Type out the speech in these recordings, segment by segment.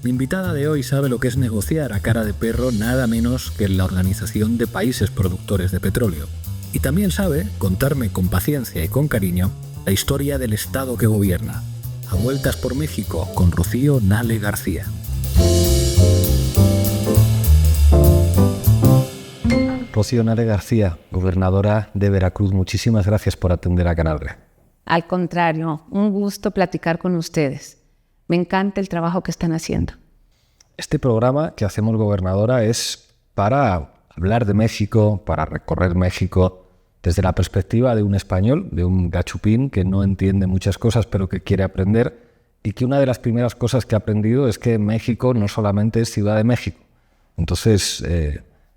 Mi invitada de hoy sabe lo que es negociar a cara de perro nada menos que en la Organización de Países Productores de Petróleo. Y también sabe contarme con paciencia y con cariño la historia del Estado que gobierna. A vueltas por México con Rocío Nale García. Rocío Nale García, gobernadora de Veracruz, muchísimas gracias por atender a Canal Red. Al contrario, un gusto platicar con ustedes. Me encanta el trabajo que están haciendo. Este programa que hacemos, gobernadora, es para hablar de México, para recorrer México desde la perspectiva de un español, de un gachupín que no entiende muchas cosas pero que quiere aprender, y que una de las primeras cosas que ha aprendido es que México no solamente es Ciudad de México. Entonces,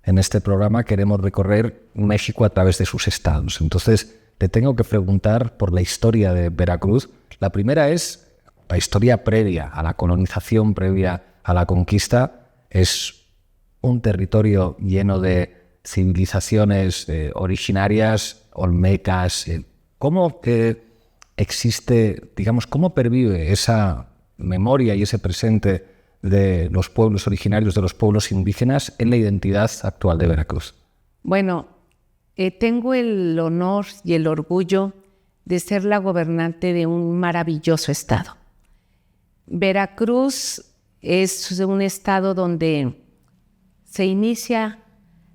en este programa queremos recorrer México a través de sus estados. Entonces, le tengo que preguntar por la historia de Veracruz. La primera es la historia previa a la colonización, previa a la conquista. Es un territorio lleno de civilizaciones originarias, olmecas. ¿Cómo existe, digamos, cómo pervive esa memoria y ese presente de los pueblos originarios, de los pueblos indígenas, en la identidad actual de Veracruz? Bueno, tengo el honor y el orgullo de ser la gobernante de un maravilloso estado. Veracruz es un estado donde se inicia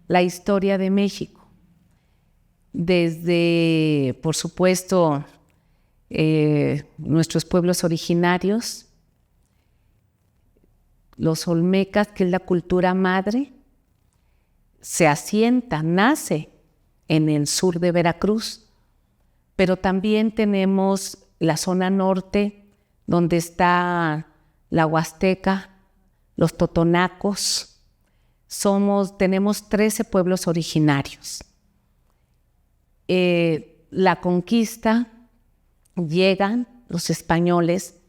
la historia de México. Desde, por supuesto, nuestros pueblos originarios, los olmecas, que es la cultura madre, se asienta, nace en el sur de Veracruz, pero también tenemos la zona norte, donde está la Huasteca, los totonacos. Tenemos 13 pueblos originarios. La conquista, llegan los españoles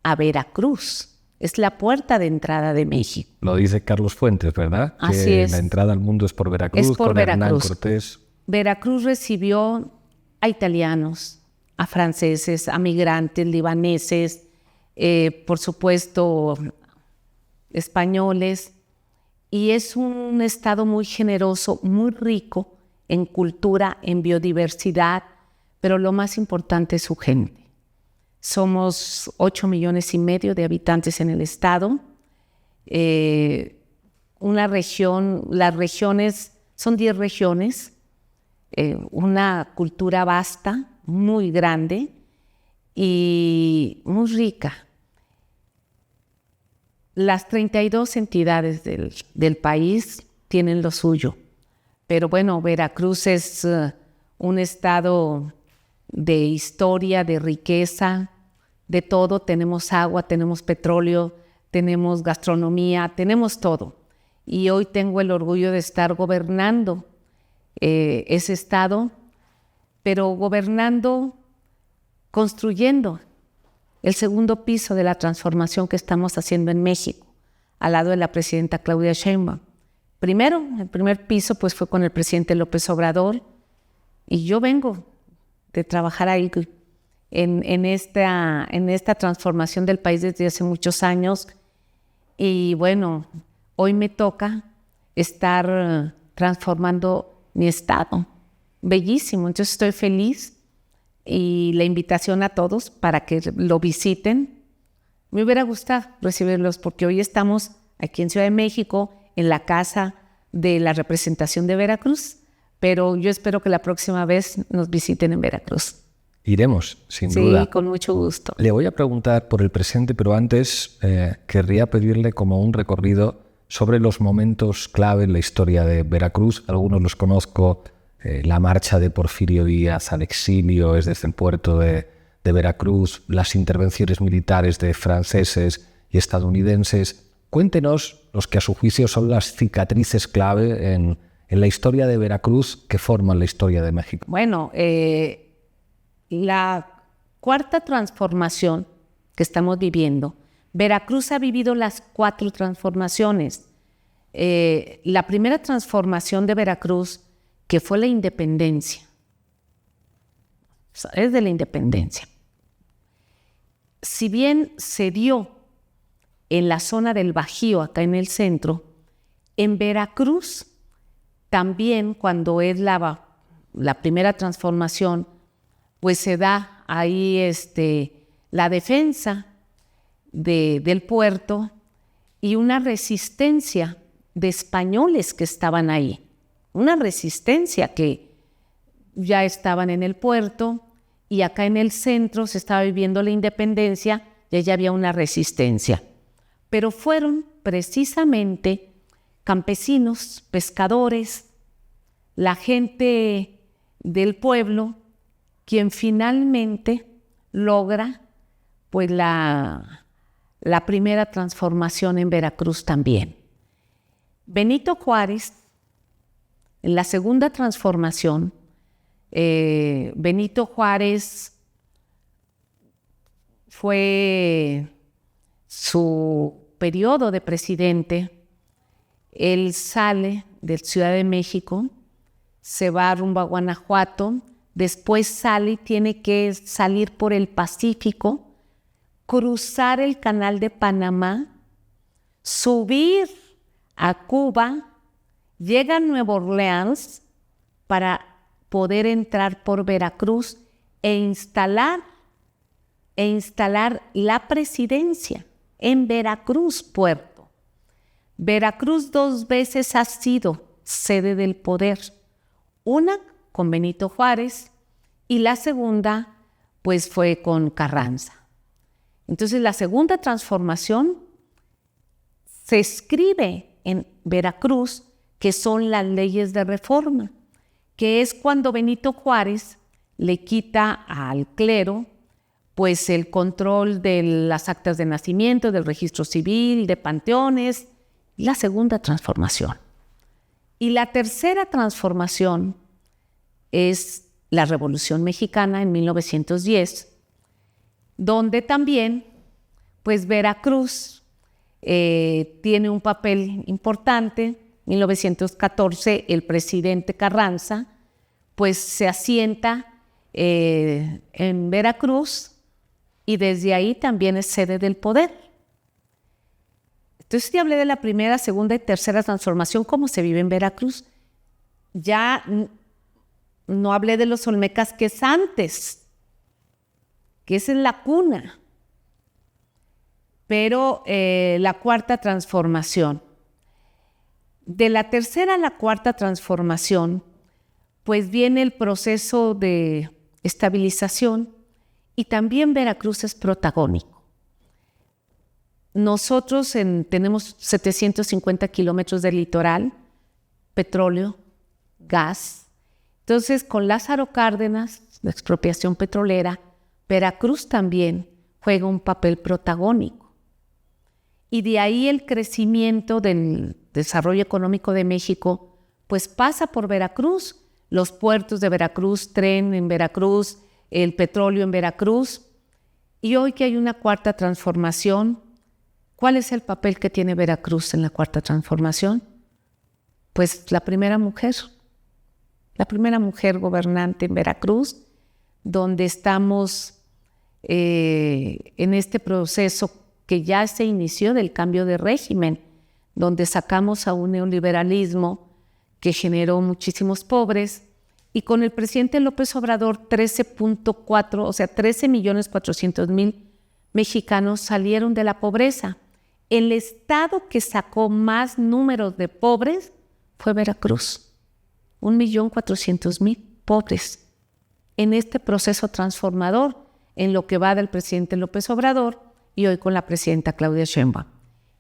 a Veracruz. Es la puerta de entrada de México. Lo dice Carlos Fuentes, ¿verdad? Así que es. La entrada al mundo es por Veracruz, es por con Veracruz. Hernán Cortés. Veracruz recibió a italianos, a franceses, a migrantes, libaneses, por supuesto, españoles. Y es un estado muy generoso, muy rico en cultura, en biodiversidad, pero lo más importante es su gente. Somos 8,5 millones de habitantes en el estado. Una región, las regiones, son 10 regiones, una cultura vasta, muy grande y muy rica. Las 32 entidades del país tienen lo suyo, pero bueno, Veracruz es un estado de historia, de riqueza, de todo. Tenemos agua, tenemos petróleo, tenemos gastronomía, tenemos todo. Y hoy tengo el orgullo de estar gobernando ese estado, pero gobernando, construyendo el segundo piso de la transformación que estamos haciendo en México, al lado de la presidenta Claudia Sheinbaum. Primero, el primer piso pues fue con el presidente López Obrador, y yo vengo de trabajar ahí en esta transformación del país desde hace muchos años. Y bueno, hoy me toca estar transformando mi estado. Bellísimo, entonces estoy feliz, y la invitación a todos para que lo visiten. Me hubiera gustado recibirlos porque hoy estamos aquí en Ciudad de México, en la casa de la representación de Veracruz, pero yo espero que la próxima vez nos visiten en Veracruz. Iremos, sin duda. Sí, con mucho gusto. Le voy a preguntar por el presente, pero antes querría pedirle como un recorrido sobre los momentos clave en la historia de Veracruz. Algunos los conozco, la marcha de Porfirio Díaz al exilio desde el puerto de Veracruz, las intervenciones militares de franceses y estadounidenses. Cuéntenos los que a su juicio son las cicatrices clave en la historia de Veracruz que forman la historia de México. Bueno, la cuarta transformación que estamos viviendo, Veracruz ha vivido las 4 transformaciones. La primera transformación de Veracruz, que fue la independencia, es de la independencia. Si bien se dio en la zona del Bajío, acá en el centro. En Veracruz, también cuando es la primera transformación, pues se da ahí la defensa del puerto y una resistencia de españoles que estaban ahí. Una resistencia que ya estaban en el puerto y acá en el centro se estaba viviendo la independencia y allá había una resistencia. Pero fueron precisamente campesinos, pescadores, la gente del pueblo, quien finalmente logra pues la primera transformación en Veracruz también. Benito Juárez, en la segunda transformación, Benito Juárez fue su periodo de presidente. Él sale de Ciudad de México, se va rumbo a Guanajuato, después sale y tiene que salir por el Pacífico, cruzar el Canal de Panamá, subir a Cuba, llega a Nueva Orleans para poder entrar por Veracruz e instalar la presidencia en Veracruz, puerto. Veracruz 2 veces ha sido sede del poder, una con Benito Juárez y la segunda pues fue con Carranza. Entonces la segunda transformación se escribe en Veracruz, que son las leyes de reforma, que es cuando Benito Juárez le quita al clero pues el control de las actas de nacimiento, del registro civil, de panteones, la segunda transformación. Y la tercera transformación es la Revolución Mexicana en 1910, donde también pues Veracruz tiene un papel importante. En 1914 el presidente Carranza pues se asienta en Veracruz y desde ahí también es sede del poder. Entonces ya hablé de la primera, segunda y tercera transformación, cómo se vive en Veracruz. Ya no hablé de los olmecas, que es antes, que esa es la cuna. Pero la cuarta transformación. De la tercera a la cuarta transformación, pues viene el proceso de estabilización y también Veracruz es protagónico. Nosotros tenemos 750 kilómetros de litoral, petróleo, gas. Entonces, con Lázaro Cárdenas, la expropiación petrolera, Veracruz también juega un papel protagónico. Y de ahí el crecimiento del desarrollo económico de México, pues pasa por Veracruz, los puertos de Veracruz, tren en Veracruz, el petróleo en Veracruz. Y hoy que hay una cuarta transformación, ¿cuál es el papel que tiene Veracruz en la cuarta transformación? Pues la primera mujer gobernante en Veracruz, donde estamos en este proceso que ya se inició del cambio de régimen, donde sacamos a un neoliberalismo que generó muchísimos pobres, y con el presidente López Obrador 13.4, o sea, 13.400.000 mexicanos salieron de la pobreza. El estado que sacó más números de pobres fue Veracruz, 1.400.000 pobres en este proceso transformador, en lo que va del presidente López Obrador y hoy con la presidenta Claudia Sheinbaum.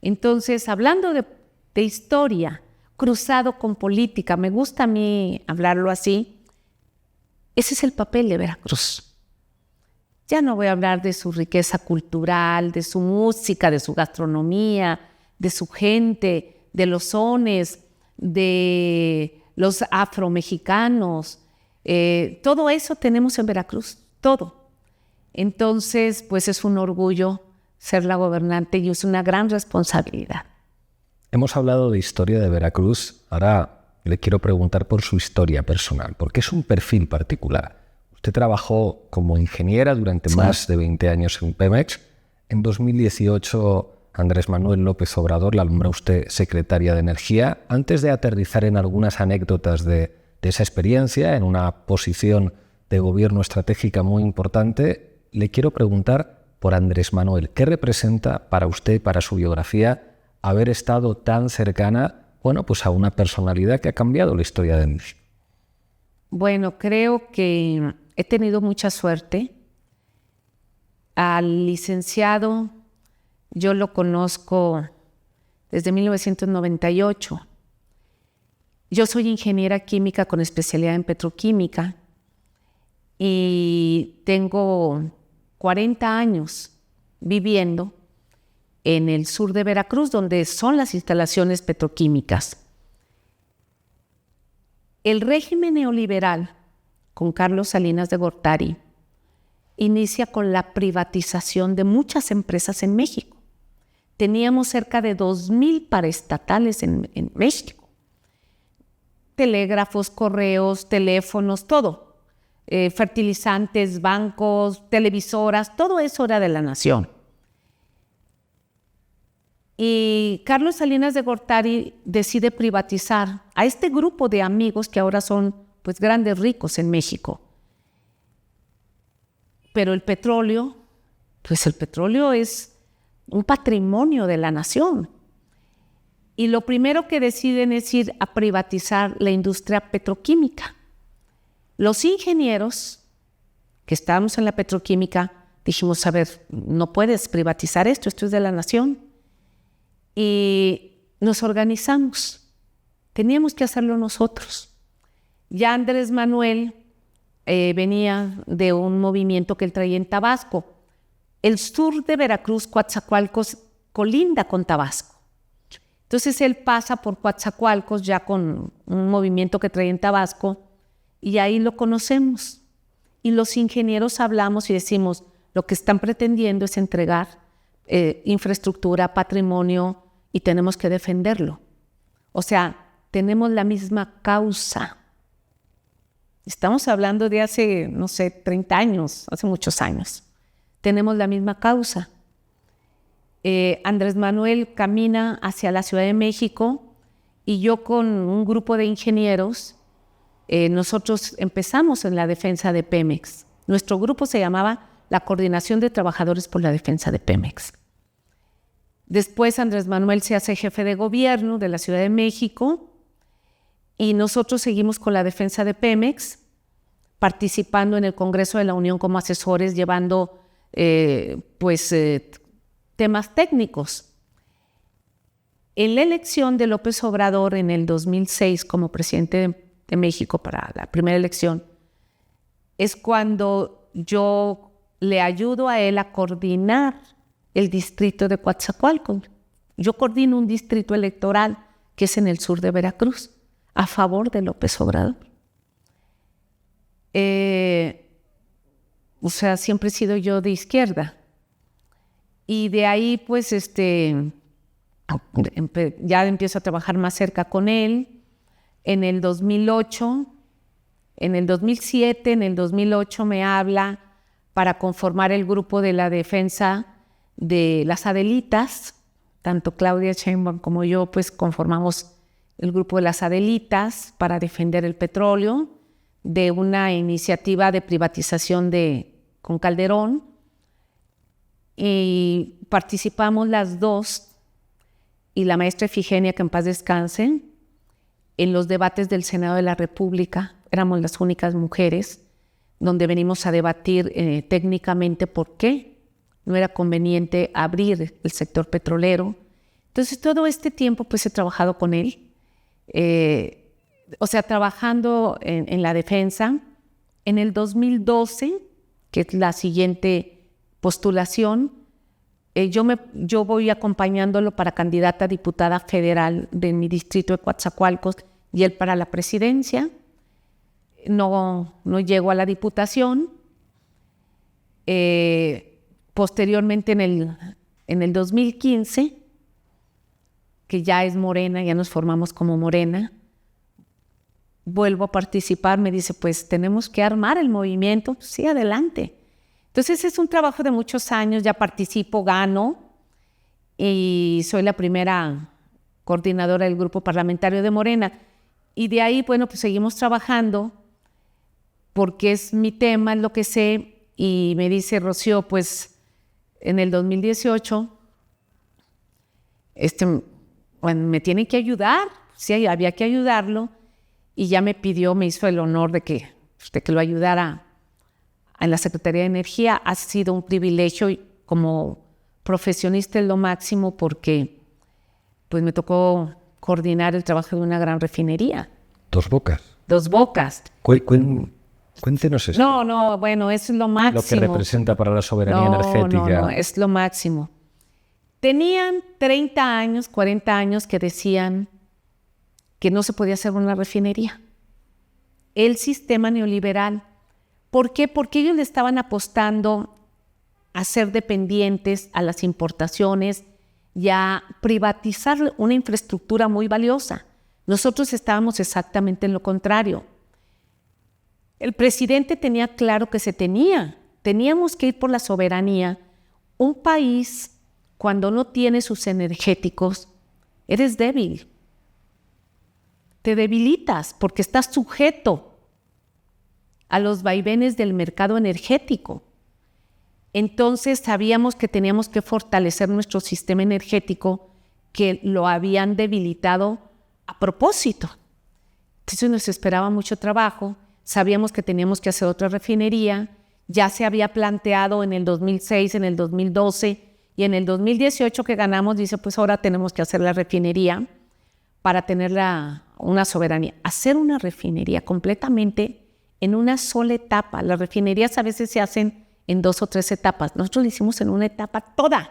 Entonces, hablando de historia, cruzado con política, me gusta a mí hablarlo así, ese es el papel de Veracruz. Ya no voy a hablar de su riqueza cultural, de su música, de su gastronomía, de su gente, de los sones, de los afromexicanos. Todo eso tenemos en Veracruz, todo. Entonces, pues es un orgullo ser la gobernante y es una gran responsabilidad. Hemos hablado de historia de Veracruz, ahora le quiero preguntar por su historia personal, porque es un perfil particular. Usted trabajó como ingeniera durante más de 20 años en Pemex. En 2018 Andrés Manuel López Obrador, la nombró usted secretaria de Energía. Antes de aterrizar en algunas anécdotas de esa experiencia, en una posición de gobierno estratégica muy importante, le quiero preguntar por Andrés Manuel. ¿Qué representa para usted, para su biografía, haber estado tan cercana, pues a una personalidad que ha cambiado la historia de México? Bueno, creo que he tenido mucha suerte. Al licenciado yo lo conozco desde 1998. Yo soy ingeniera química con especialidad en petroquímica y tengo 40 años viviendo en el sur de Veracruz, donde son las instalaciones petroquímicas. El régimen neoliberal, con Carlos Salinas de Gortari, inicia con la privatización de muchas empresas en México. Teníamos cerca de 2,000 paraestatales en México. Telégrafos, correos, teléfonos, todo. Fertilizantes, bancos, televisoras, todo eso era de la nación. Y Carlos Salinas de Gortari decide privatizar a este grupo de amigos que ahora son grandes ricos en México. Pero el petróleo es un patrimonio de la nación. Y lo primero que deciden es ir a privatizar la industria petroquímica. Los ingenieros que estábamos en la petroquímica dijimos, a ver, no puedes privatizar esto es de la nación. Y nos organizamos. Teníamos que hacerlo nosotros. Ya Andrés Manuel venía de un movimiento que él traía en Tabasco. El sur de Veracruz, Coatzacoalcos, colinda con Tabasco. Entonces él pasa por Coatzacoalcos ya con un movimiento que traía en Tabasco y ahí lo conocemos. Y los ingenieros hablamos y decimos, lo que están pretendiendo es entregar infraestructura, patrimonio, y tenemos que defenderlo. O sea, tenemos la misma causa. Estamos hablando de hace, 30 años, hace muchos años. Tenemos la misma causa. Andrés Manuel camina hacia la Ciudad de México y yo con un grupo de ingenieros, nosotros empezamos en la defensa de Pemex. Nuestro grupo se llamaba la Coordinación de Trabajadores por la Defensa de Pemex. Después Andrés Manuel se hace jefe de gobierno de la Ciudad de México y nosotros seguimos con la defensa de Pemex, participando en el Congreso de la Unión como asesores, llevando temas técnicos. En la elección de López Obrador en el 2006 como presidente de México para la primera elección, es cuando yo le ayudo a él a coordinar el distrito de Coatzacoalcos. Yo coordino un distrito electoral que es en el sur de Veracruz, a favor de López Obrador. Siempre he sido yo de izquierda. Y de ahí, ya empiezo a trabajar más cerca con él. En el 2008, en el 2007, en el 2008 me habla para conformar el grupo de la defensa de las Adelitas. Tanto Claudia Sheinbaum como yo, conformamos el grupo de las Adelitas para defender el petróleo de una iniciativa de privatización con Calderón. Y participamos las dos y la maestra Efigenia, que en paz descanse, en los debates del Senado de la República. Éramos las únicas mujeres donde venimos a debatir técnicamente por qué no era conveniente abrir el sector petrolero. Entonces, todo este tiempo he trabajado con él, trabajando en la defensa. En el 2012, que es la siguiente postulación, yo voy acompañándolo para candidata a diputada federal de mi distrito de Coatzacoalcos y él para la presidencia. No llego a la diputación. Posteriormente, en el 2015, que ya es Morena, ya nos formamos como Morena, vuelvo a participar, me dice, tenemos que armar el movimiento. Sí, adelante. Entonces es un trabajo de muchos años, ya participo, gano, y soy la primera coordinadora del grupo parlamentario de Morena. Y de ahí, bueno, pues seguimos trabajando porque es mi tema, es lo que sé. Y me dice Rocío, pues en el 2018, bueno, me tienen que ayudar. Sí, había que ayudarlo. Y ya me hizo el honor de que lo ayudara en la Secretaría de Energía. Ha sido un privilegio y como profesionista es lo máximo porque pues me tocó coordinar el trabajo de una gran refinería. Dos Bocas. Dos Bocas. Cuéntenos eso. No, bueno, eso es lo máximo. Lo que representa para la soberanía energética. No, es lo máximo. Tenían 30 años, 40 años que decían que no se podía hacer una refinería. El sistema neoliberal. ¿Por qué? Porque ellos le estaban apostando a ser dependientes a las importaciones y a privatizar una infraestructura muy valiosa. Nosotros estábamos exactamente en lo contrario. El presidente tenía claro que teníamos que ir por la soberanía. Un país, cuando no tiene sus energéticos, eres débil. Te debilitas porque estás sujeto a los vaivenes del mercado energético. Entonces sabíamos que teníamos que fortalecer nuestro sistema energético, que lo habían debilitado a propósito. Entonces nos esperaba mucho trabajo, sabíamos que teníamos que hacer otra refinería, ya se había planteado en el 2006, en el 2012 y en el 2018 que ganamos, dice, pues ahora tenemos que hacer la refinería para tener una soberanía. Hacer una refinería completamente en una sola etapa. Las refinerías a veces se hacen en 2 o 3 etapas. Nosotros lo hicimos en una etapa toda.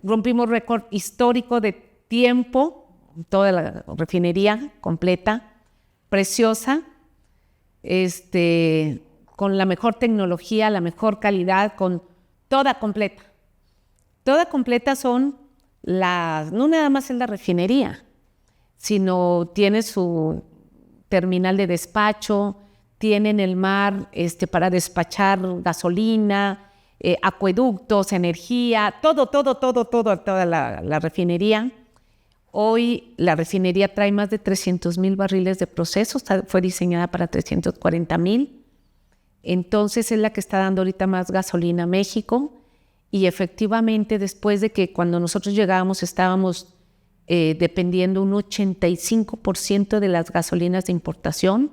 Rompimos récord histórico de tiempo, toda la refinería completa, preciosa, con la mejor tecnología, la mejor calidad, con toda completa. Toda completa son no nada más es la refinería, sino tiene su terminal de despacho, tiene en el mar para despachar gasolina, acueductos, energía, toda la refinería. Hoy la refinería trae más de 300,000 barriles de proceso, fue diseñada para 340,000. Entonces es la que está dando ahorita más gasolina a México. Y efectivamente, después de que cuando nosotros llegábamos estábamos dependiendo un 85% de las gasolinas de importación.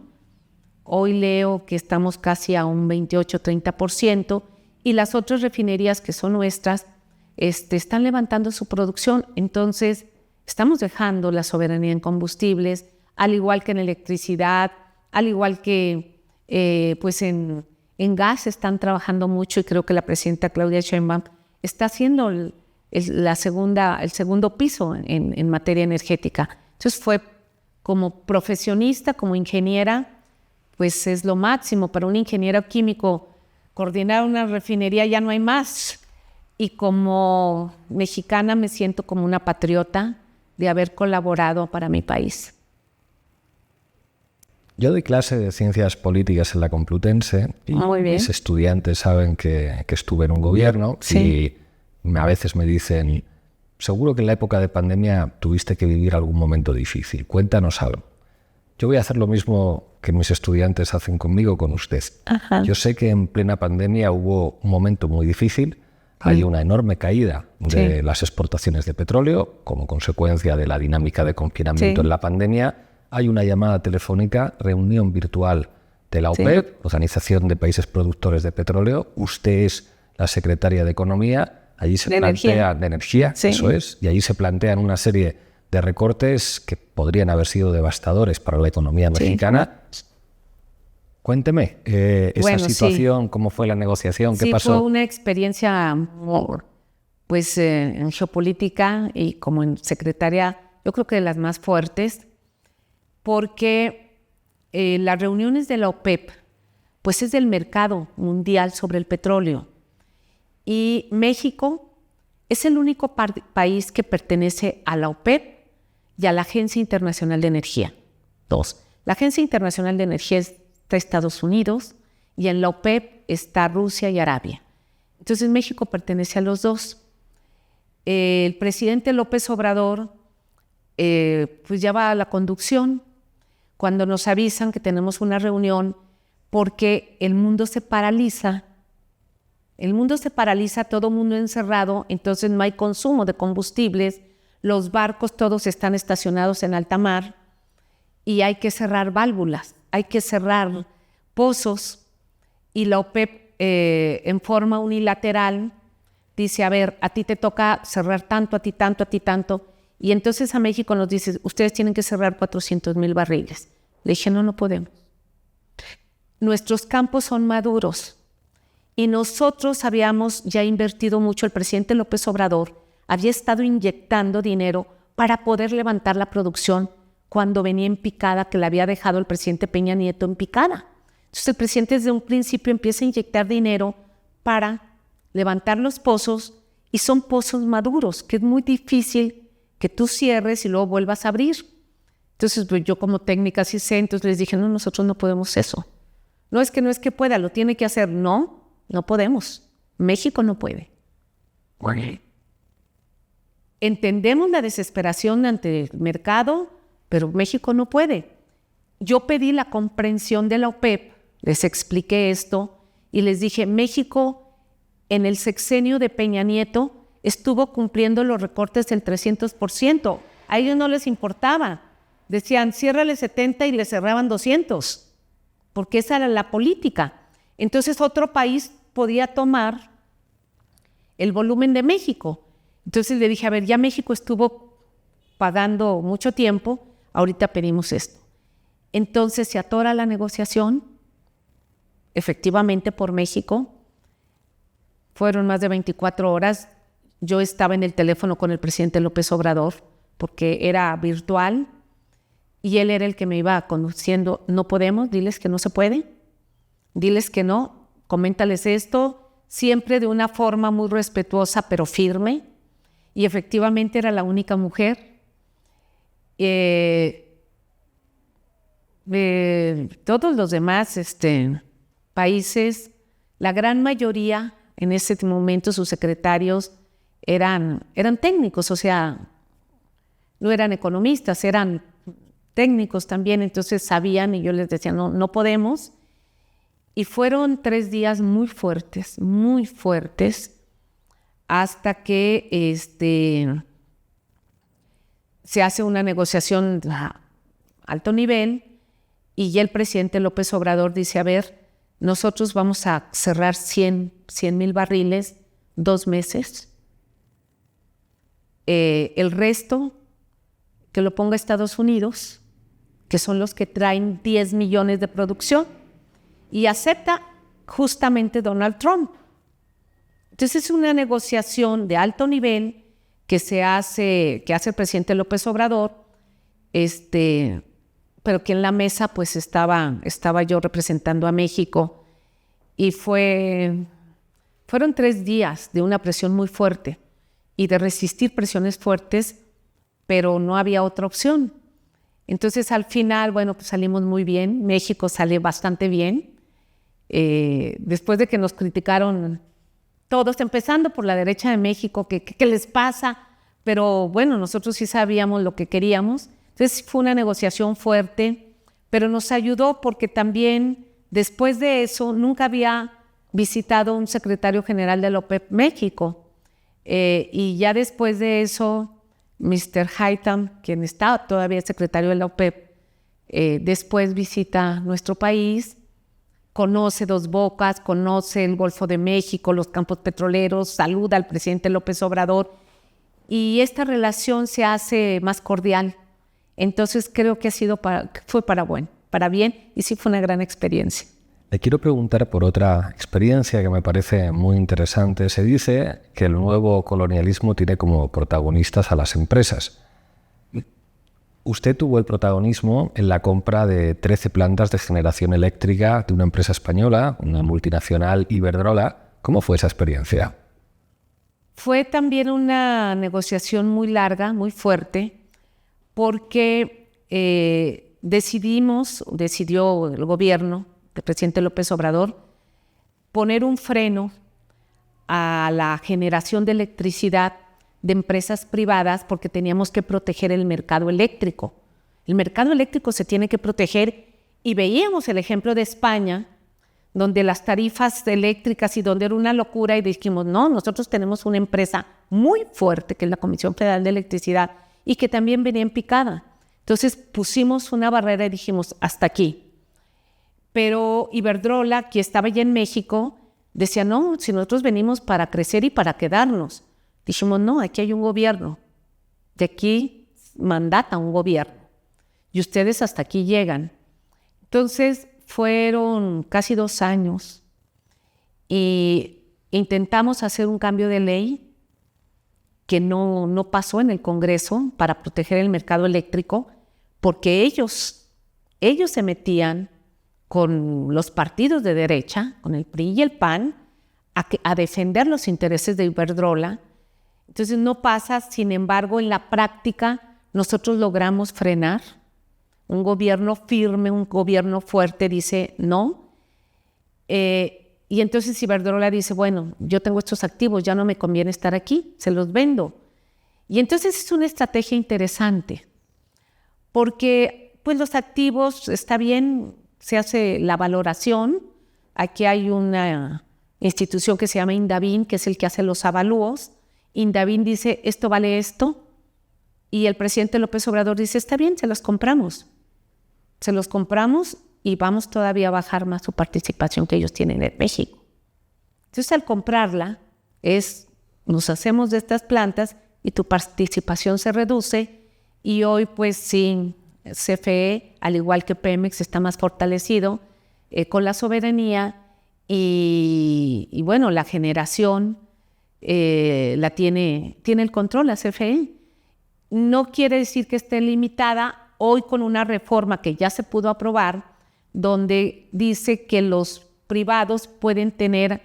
Hoy leo que estamos casi a un 28-30%, y las otras refinerías que son nuestras están levantando su producción. Entonces, estamos dejando la soberanía en combustibles, al igual que en electricidad, al igual que pues en gas están trabajando mucho, y creo que la presidenta Claudia Sheinbaum está haciendo el segundo piso en materia energética. Entonces fue como profesionista, como ingeniera, pues es lo máximo. Para un ingeniero químico, coordinar una refinería ya no hay más. Y como mexicana me siento como una patriota de haber colaborado para mi país. Yo doy clase de ciencias políticas en la Complutense y mis estudiantes saben que estuve en un gobierno. Sí. Y a veces me dicen, seguro que en la época de pandemia tuviste que vivir algún momento difícil, cuéntanos algo. Yo voy a hacer lo mismo que mis estudiantes hacen conmigo, con usted. Ajá. Yo sé que en plena pandemia hubo un momento muy difícil. Hay una enorme caída de las exportaciones de petróleo como consecuencia de la dinámica de confinamiento en la pandemia. Hay una llamada telefónica, reunión virtual de la OPEP, Organización de Países Productores de Petróleo. Usted es la secretaria de Economía. Allí se plantean de energía, eso es, y allí se plantean una serie de recortes que podrían haber sido devastadores para la economía mexicana. Cuénteme, esa situación, ¿cómo fue la negociación? ¿Qué pasó? Fue una experiencia, pues, en geopolítica y como en secretaria, yo creo que de las más fuertes, porque las reuniones de la OPEP, pues es del mercado mundial sobre el petróleo. Y México es el único país que pertenece a la OPEP y a la Agencia Internacional de Energía. 2. La Agencia Internacional de Energía está Estados Unidos, y en la OPEP está Rusia y Arabia. Entonces México pertenece a los dos. El presidente López Obrador pues ya va a la conducción cuando nos avisan que tenemos una reunión porque el mundo se paraliza. El mundo se paraliza, todo mundo encerrado, entonces no hay consumo de combustibles, los barcos todos están estacionados en alta mar y hay que cerrar válvulas, hay que cerrar pozos y la OPEP en forma unilateral dice, a ver, a ti te toca cerrar tanto, a ti tanto, a ti tanto, y entonces a México nos dice, ustedes tienen que cerrar 400,000 barriles. Le dije, no podemos. Nuestros campos son maduros y nosotros habíamos ya invertido mucho, el presidente López Obrador había estado inyectando dinero para poder levantar la producción cuando venía en picada, que le había dejado el presidente Peña Nieto en picada. Entonces el presidente desde un principio empieza a inyectar dinero para levantar los pozos y son pozos maduros, que es muy difícil que tú cierres y luego vuelvas a abrir. Entonces pues yo como técnica sí sé, entonces les dije, no, nosotros no podemos eso. No es que pueda, lo tiene que hacer. No podemos. México no puede. Entendemos la desesperación ante el mercado, pero México no puede. Yo pedí la comprensión de la OPEP, les expliqué esto y les dije, México en el sexenio de Peña Nieto estuvo cumpliendo los recortes del 300%. A ellos no les importaba. Decían, ciérrale 70 y le cerraban 200, porque esa era la política. Entonces otro país podía tomar el volumen de México. Entonces le dije, a ver, ya México estuvo pagando mucho tiempo, ahorita pedimos esto. Entonces se atora la negociación, efectivamente por México. Fueron más de 24 horas. Yo estaba en el teléfono con el presidente López Obrador, porque era virtual, y él era el que me iba conduciendo. No podemos, diles que no se puede, diles que no, coméntales esto, siempre de una forma muy respetuosa pero firme, y efectivamente era la única mujer. Todos los demás países, la gran mayoría en ese momento sus secretarios eran técnicos, o sea, no eran economistas, eran técnicos también, entonces sabían y yo les decía, no podemos. Y fueron 3 días muy fuertes, hasta que se hace una negociación a alto nivel y ya el presidente López Obrador dice, a ver, nosotros vamos a cerrar 100,000 barriles 2 meses. El resto que lo ponga Estados Unidos, que son los que traen 10 millones de producción, y acepta justamente Donald Trump. Entonces es una negociación de alto nivel que hace el presidente López Obrador, pero que en la mesa pues estaba yo representando a México, y fueron 3 días de una presión muy fuerte y de resistir presiones fuertes, pero no había otra opción. Entonces al final, bueno, pues salimos muy bien, México sale bastante bien, después de que nos criticaron todos, empezando por la derecha de México, ¿qué les pasa? Pero bueno, nosotros sí sabíamos lo que queríamos. Entonces fue una negociación fuerte, pero nos ayudó porque también después de eso nunca había visitado un secretario general de la OPEP México. Y ya después de eso, Mr. Haytham, quien está todavía secretario de la OPEP, después visita nuestro país, conoce Dos Bocas, conoce el Golfo de México, los campos petroleros, saluda al presidente López Obrador y esta relación se hace más cordial. Entonces creo que fue para bien y sí fue una gran experiencia. Le quiero preguntar por otra experiencia que me parece muy interesante. Se dice que el nuevo colonialismo tiene como protagonistas a las empresas. Usted tuvo el protagonismo en la compra de 13 plantas de generación eléctrica de una empresa española, una multinacional, Iberdrola. ¿Cómo fue esa experiencia? Fue también una negociación muy larga, muy fuerte, porque decidió el gobierno del presidente López Obrador poner un freno a la generación de electricidad de empresas privadas porque teníamos que proteger el mercado eléctrico. El mercado eléctrico se tiene que proteger y veíamos el ejemplo de España, donde las tarifas eléctricas y donde era una locura y dijimos, no, nosotros tenemos una empresa muy fuerte que es la Comisión Federal de Electricidad y que también venía en picada. Entonces pusimos una barrera y dijimos, hasta aquí. Pero Iberdrola, que estaba ya en México, decía, no, si nosotros venimos para crecer y para quedarnos. Dijimos, no, aquí hay un gobierno, de aquí mandata un gobierno y ustedes hasta aquí llegan. Entonces fueron casi 2 años y intentamos hacer un cambio de ley que no pasó en el Congreso para proteger el mercado eléctrico porque ellos se metían con los partidos de derecha, con el PRI y el PAN, a defender los intereses de Iberdrola. Entonces no pasa, sin embargo, en la práctica nosotros logramos frenar. Un gobierno firme, un gobierno fuerte dice no. Y entonces Iberdrola dice, bueno, yo tengo estos activos, ya no me conviene estar aquí, se los vendo. Y entonces es una estrategia interesante, porque pues los activos, está bien, se hace la valoración. Aquí hay una institución que se llama Indavín, que es el que hace los avalúos. Indavín dice, esto vale esto, y el presidente López Obrador dice, está bien, se los compramos y vamos todavía a bajar más su participación que ellos tienen en México. Entonces, al comprarla, nos hacemos de estas plantas y tu participación se reduce, y hoy, pues sí, CFE, al igual que Pemex, está más fortalecido con la soberanía y bueno, la generación la tiene el control, la CFE. No quiere decir que esté limitada hoy con una reforma que ya se pudo aprobar, donde dice que los privados pueden tener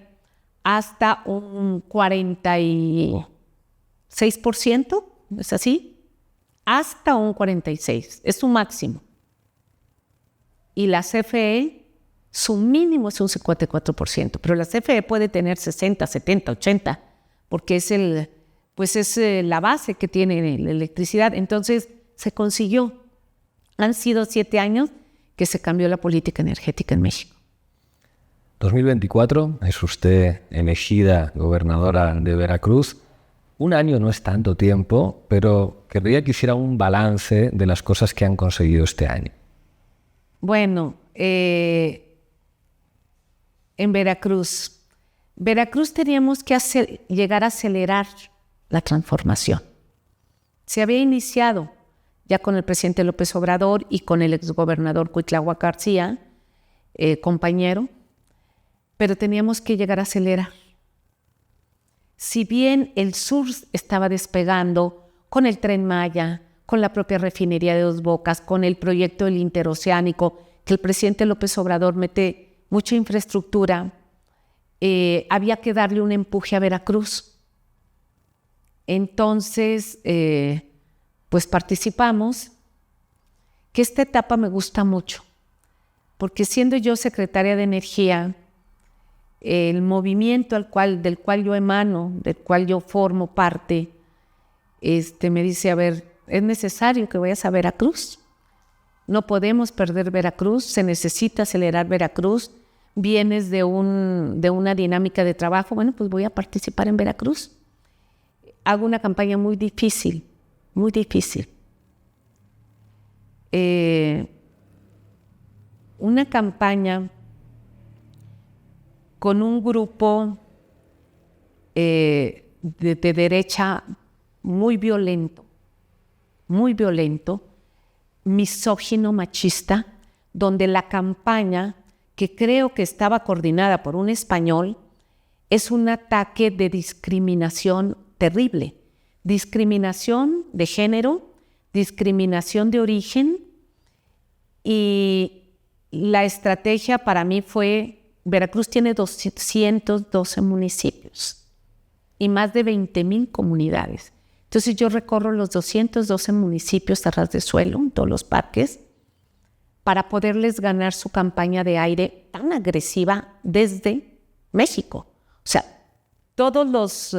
hasta un 46%, ¿es así? Hasta un 46%, es su máximo. Y la CFE, su mínimo es un 54%, pero la CFE puede tener 60, 70, 80%, porque es la base que tiene la electricidad. Entonces se consiguió. Han sido 7 años que se cambió la política energética en México. 2024 es usted elegida gobernadora de Veracruz. Un año no es tanto tiempo, pero querría que hiciera un balance de las cosas que han conseguido este año. Bueno, en Veracruz teníamos que llegar a acelerar la transformación. Se había iniciado ya con el presidente López Obrador y con el exgobernador Cuitláhuac García, compañero, pero teníamos que llegar a acelerar. Si bien el sur estaba despegando con el Tren Maya, con la propia refinería de Dos Bocas, con el proyecto del interoceánico, que el presidente López Obrador mete mucha infraestructura, había que darle un empuje a Veracruz. Entonces, pues participamos, que esta etapa me gusta mucho, porque siendo yo secretaria de Energía, el movimiento del cual yo emano, del cual yo formo parte, me dice, a ver, es necesario que vayas a Veracruz. No podemos perder Veracruz, se necesita acelerar Veracruz. Vienes de una dinámica de trabajo, bueno, pues voy a participar en Veracruz. Hago una campaña muy difícil, muy difícil. Una campaña con un grupo de derecha muy violento, misógino, machista, donde la campaña, que creo que estaba coordinada por un español, es un ataque de discriminación terrible. Discriminación de género, discriminación de origen, y la estrategia para mí fue, Veracruz tiene 212 municipios y más de 20,000 comunidades. Entonces yo recorro los 212 municipios a ras de suelo, en todos los parques, para poderles ganar su campaña de aire tan agresiva desde México. O sea, todos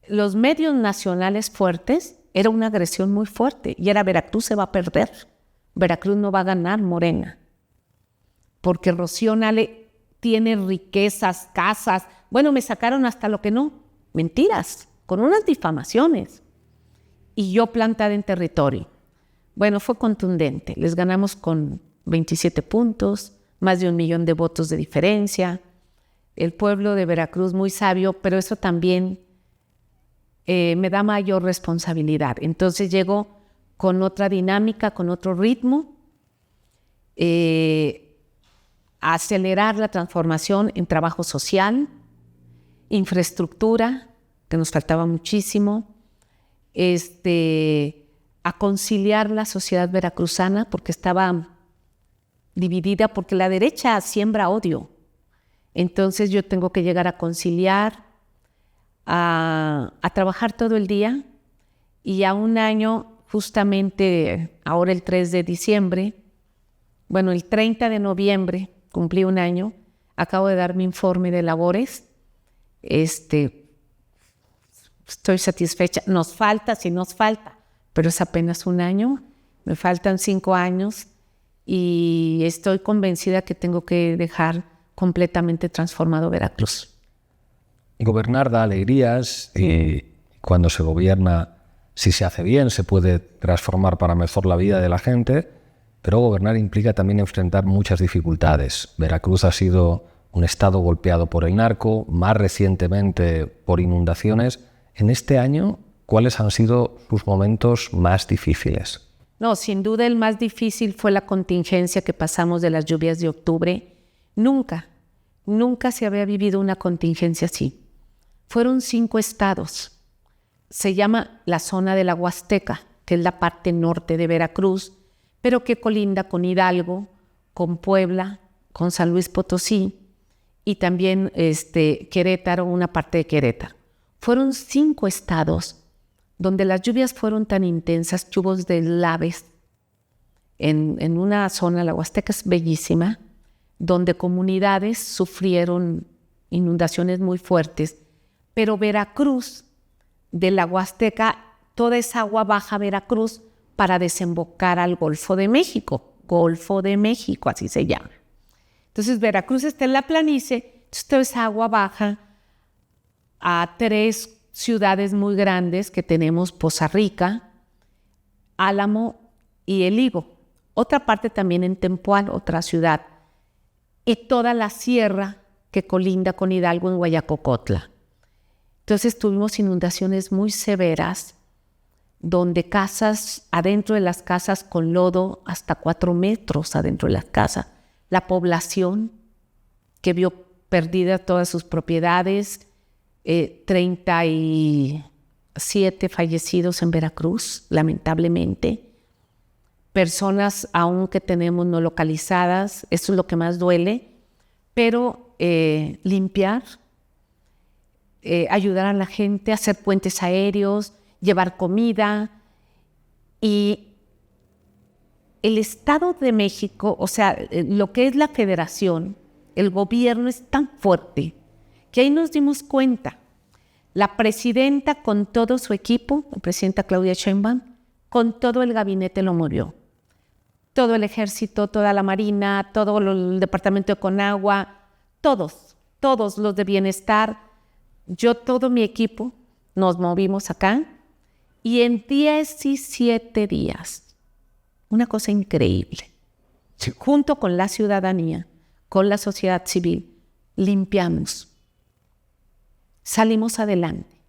los medios nacionales fuertes, era una agresión muy fuerte y era Veracruz se va a perder. Veracruz no va a ganar Morena. Porque Rocío Nale tiene riquezas, casas. Bueno, me sacaron hasta lo que no. Mentiras, con unas difamaciones. Y yo plantada en territorio. Bueno, fue contundente. Les ganamos con 27 puntos, más de 1 millón de votos de diferencia. El pueblo de Veracruz muy sabio, pero eso también me da mayor responsabilidad. Entonces llego con otra dinámica, con otro ritmo, a acelerar la transformación en trabajo social, infraestructura, que nos faltaba muchísimo, a conciliar la sociedad veracruzana, porque estaba dividida, porque la derecha siembra odio. Entonces yo tengo que llegar a conciliar, a trabajar todo el día, y a un año, justamente ahora el 3 de diciembre, bueno, el 30 de noviembre, cumplí un año, acabo de dar mi informe de labores, estoy satisfecha, nos falta, pero es apenas un año, me faltan 5 años y estoy convencida que tengo que dejar completamente transformado Veracruz. Gobernar da alegrías y cuando se gobierna, si se hace bien, se puede transformar para mejor la vida de la gente, pero gobernar implica también enfrentar muchas dificultades. Veracruz ha sido un estado golpeado por el narco, más recientemente por inundaciones. En este año, ¿cuáles han sido sus momentos más difíciles? No, sin duda el más difícil fue la contingencia que pasamos de las lluvias de octubre. Nunca se había vivido una contingencia así. Fueron 5 estados. Se llama la zona de la Huasteca, que es la parte norte de Veracruz, pero que colinda con Hidalgo, con Puebla, con San Luis Potosí y también Querétaro, una parte de Querétaro. Fueron 5 estados donde las lluvias fueron tan intensas, chubos de laves, en una zona, la Huasteca es bellísima, donde comunidades sufrieron inundaciones muy fuertes, pero Veracruz, de la Huasteca, toda esa agua baja a Veracruz para desembocar al Golfo de México, así se llama. Entonces Veracruz está en la planicie, entonces toda esa agua baja a 3 ciudades muy grandes que tenemos, Poza Rica, Álamo y El Higo. Otra parte también en Tempual, otra ciudad. Y toda la sierra que colinda con Hidalgo en Guayacocotla. Entonces tuvimos inundaciones muy severas, donde casas, adentro de las casas con lodo, hasta 4 metros adentro de las casas. La población que vio perdidas todas sus propiedades, 37 fallecidos en Veracruz, lamentablemente. Personas aún que tenemos no localizadas, eso es lo que más duele, pero limpiar, ayudar a la gente, hacer puentes aéreos, llevar comida. Y el Estado de México, o sea, lo que es la federación, el gobierno es tan fuerte que ahí nos dimos cuenta. La presidenta con todo su equipo, la presidenta Claudia Sheinbaum, con todo el gabinete lo movió. Todo el ejército, toda la marina, todo el departamento de Conagua, todos los de bienestar, yo, todo mi equipo, nos movimos acá y en 17 días, una cosa increíble, junto con la ciudadanía, con la sociedad civil, limpiamos. Salimos adelante.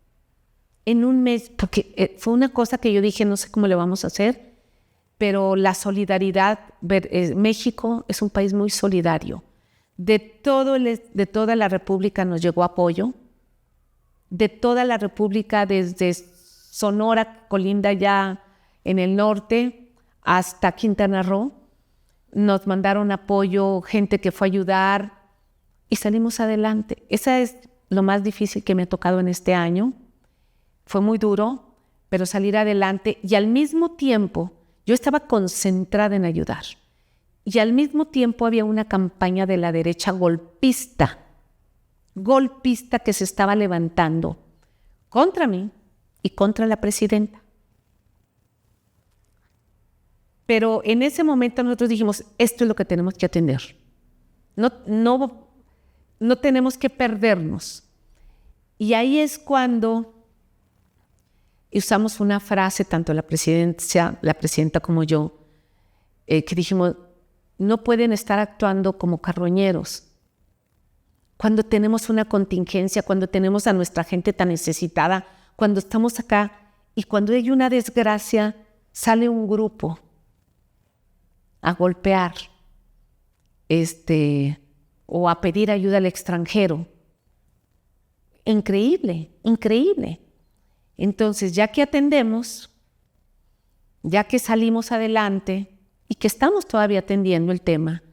En un mes, porque fue una cosa que yo dije, no sé cómo le vamos a hacer, pero la solidaridad, México es un país muy solidario. De toda la República nos llegó apoyo, de toda la República, desde Sonora, colinda ya en el norte, hasta Quintana Roo, nos mandaron apoyo, gente que fue a ayudar y salimos adelante. Esa es lo más difícil que me ha tocado en este año. Fue muy duro, pero salir adelante y al mismo tiempo yo estaba concentrada en ayudar. Y al mismo tiempo había una campaña de la derecha golpista golpista que se estaba levantando contra mí y contra la presidenta. Pero en ese momento nosotros dijimos, esto es lo que tenemos que atender. No tenemos que perdernos. Y ahí es cuando usamos una frase, tanto la presidenta como yo, que dijimos, no pueden estar actuando como carroñeros. Cuando tenemos una contingencia, cuando tenemos a nuestra gente tan necesitada, cuando estamos acá y cuando hay una desgracia, sale un grupo a golpear o a pedir ayuda al extranjero. Increíble, increíble. Entonces, ya que atendemos, ya que salimos adelante y que estamos todavía atendiendo el tema,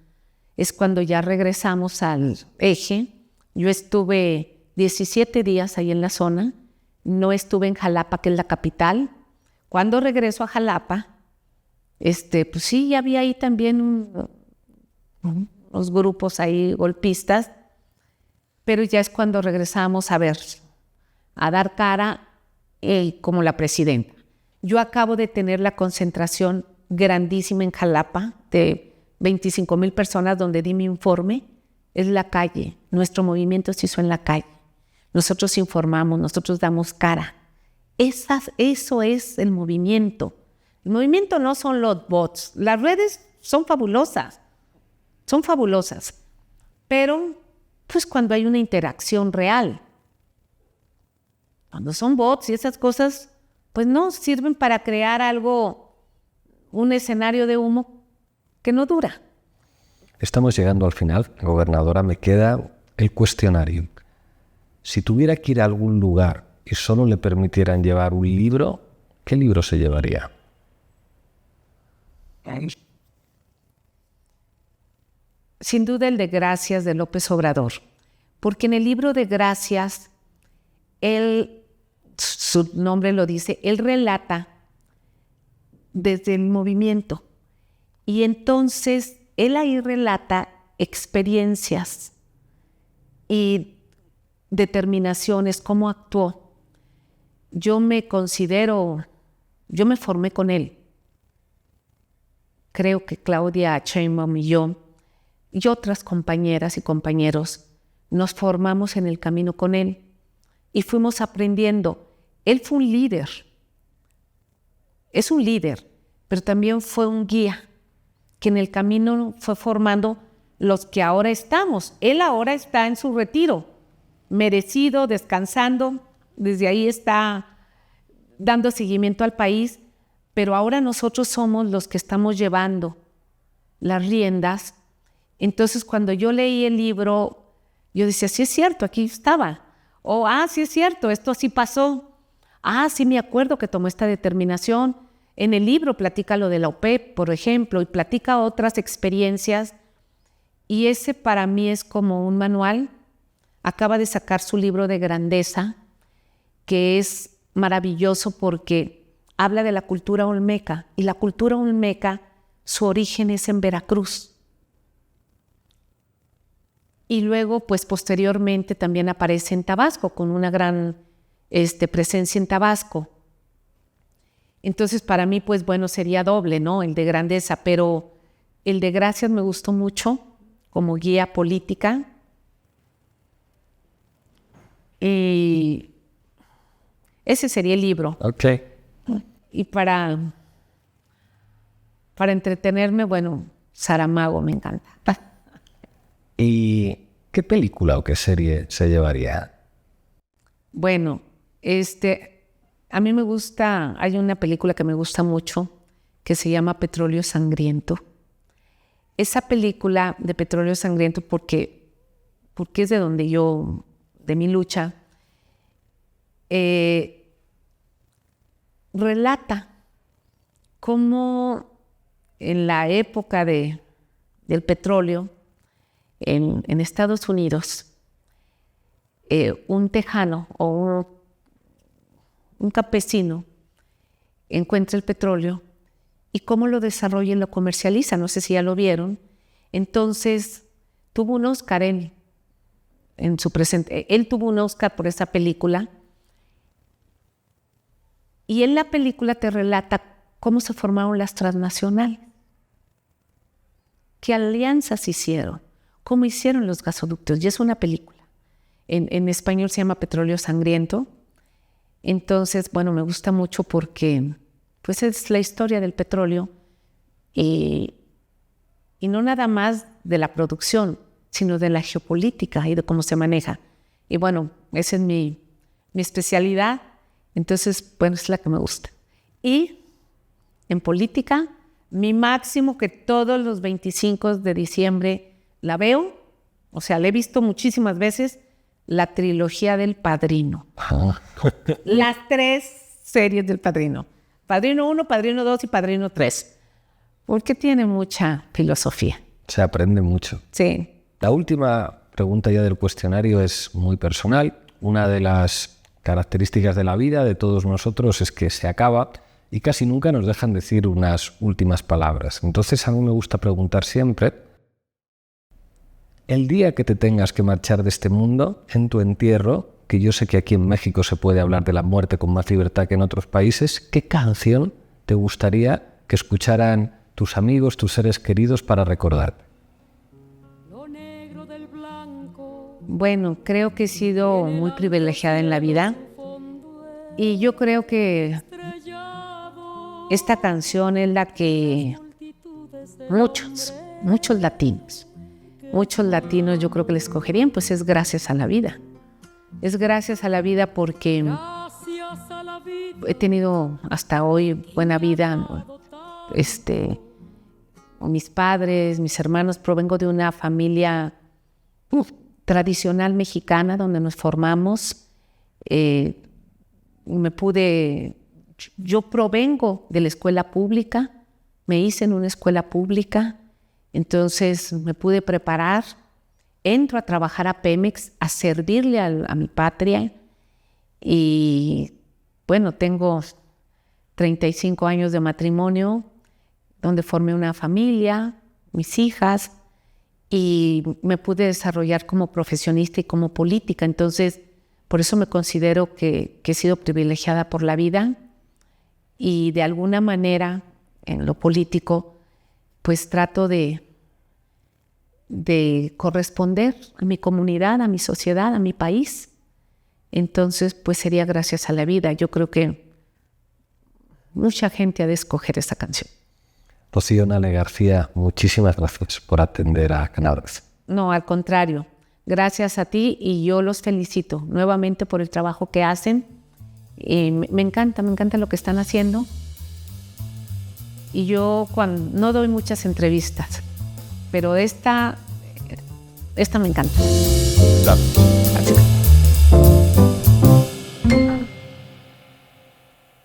es cuando ya regresamos al eje. Yo estuve 17 días ahí en la zona, no estuve en Jalapa, que es la capital. Cuando regreso a Jalapa, pues sí, ya había ahí también unos grupos ahí golpistas, pero ya es cuando regresamos a dar cara como la presidenta. Yo acabo de tener la concentración grandísima en Jalapa de 25,000 personas donde di mi informe. Es la calle, nuestro movimiento se hizo en la calle. Nosotros informamos, nosotros damos cara. Eso es el movimiento. El movimiento no son los bots. Las redes son fabulosas, pero pues cuando hay una interacción real. Cuando son bots y esas cosas, pues no sirven para crear un escenario de humo que no dura. Estamos llegando al final, gobernadora, me queda el cuestionario. Si tuviera que ir a algún lugar y solo le permitieran llevar un libro, ¿qué libro se llevaría? Sin duda el de Gracias de López Obrador, porque en el libro de Gracias, su nombre lo dice, él relata desde el movimiento y entonces él ahí relata experiencias y determinaciones, cómo actuó. Yo me formé con él. Creo que Claudia Sheinbaum y yo y otras compañeras y compañeros nos formamos en el camino con él y fuimos aprendiendo. Él fue un líder, es un líder, pero también fue un guía que en el camino fue formando los que ahora estamos. Él ahora está en su retiro, merecido, descansando, desde ahí está dando seguimiento al país, pero ahora nosotros somos los que estamos llevando las riendas. Entonces, cuando yo leí el libro, yo decía, sí es cierto, aquí estaba. O, sí es cierto, esto sí pasó. Sí me acuerdo que tomó esta determinación. En el libro platica lo de la OPEP, por ejemplo, y platica otras experiencias. Y ese para mí es como un manual. Acaba de sacar su libro de grandeza, que es maravilloso porque habla de la cultura olmeca. Y la cultura olmeca, su origen es en Veracruz. Y luego, pues posteriormente también aparece en Tabasco, con una gran presencia en Tabasco. Entonces, para mí, pues bueno, sería doble, ¿no? El de grandeza, pero el de Gracias me gustó mucho como guía política. Y ese sería el libro. Ok. Y para entretenerme, bueno, Saramago me encanta. ¿Y qué película o qué serie se llevaría? Bueno, a mí me gusta, hay una película que me gusta mucho que se llama Petróleo Sangriento. Esa película de Petróleo Sangriento, porque es de mi lucha, relata cómo en la época del petróleo en Estados Unidos, un tejano o un campesino encuentra el petróleo y cómo lo desarrolla y lo comercializa. No sé si ya lo vieron. Entonces, tuvo un Oscar él, Él tuvo un Oscar por esa película. Y en la película te relata cómo se formaron las transnacionales, qué alianzas hicieron, cómo hicieron los gasoductos. Y es una película. En español se llama Petróleo Sangriento. Entonces, bueno, me gusta mucho porque pues es la historia del petróleo y no nada más de la producción, sino de la geopolítica y de cómo se maneja. Y bueno, esa es mi especialidad. Entonces, bueno, es la que me gusta. Y en política, mi máximo, que todos los 25 de diciembre la veo, o sea, la he visto muchísimas veces, la trilogía del Padrino. Las 3 series del Padrino. Padrino 1, Padrino 2 y Padrino 3. Porque tiene mucha filosofía. Se aprende mucho. Sí. La última pregunta ya del cuestionario es muy personal. Una de las características de la vida de todos nosotros es que se acaba y casi nunca nos dejan decir unas últimas palabras. Entonces a mí me gusta preguntar siempre, el día que te tengas que marchar de este mundo, en tu entierro, que yo sé que aquí en México se puede hablar de la muerte con más libertad que en otros países, ¿qué canción te gustaría que escucharan tus amigos, tus seres queridos para recordar? Bueno, creo que he sido muy privilegiada en la vida y yo creo que esta canción es la que muchos latinos yo creo que la escogerían, pues es Gracias a la Vida. Es gracias a la vida porque he tenido hasta hoy buena vida. Mis padres, mis hermanos, provengo de una familia tradicional mexicana donde nos formamos. Yo provengo de la escuela pública, me hice en una escuela pública, entonces me pude preparar, entro a trabajar a Pemex, a servirle a mi patria y bueno, tengo 35 años de matrimonio donde formé una familia, mis hijas, y me pude desarrollar como profesionista y como política. Entonces, por eso me considero que he sido privilegiada por la vida y de alguna manera, en lo político, pues trato de corresponder a mi comunidad, a mi sociedad, a mi país. Entonces, pues sería Gracias a la Vida. Yo creo que mucha gente ha de escoger esa canción. Rocío Nale García, muchísimas gracias por atender a Canadá. No, al contrario. Gracias a ti y yo los felicito nuevamente por el trabajo que hacen. Me encanta lo que están haciendo. Y yo no doy muchas entrevistas, pero esta me encanta. Gracias.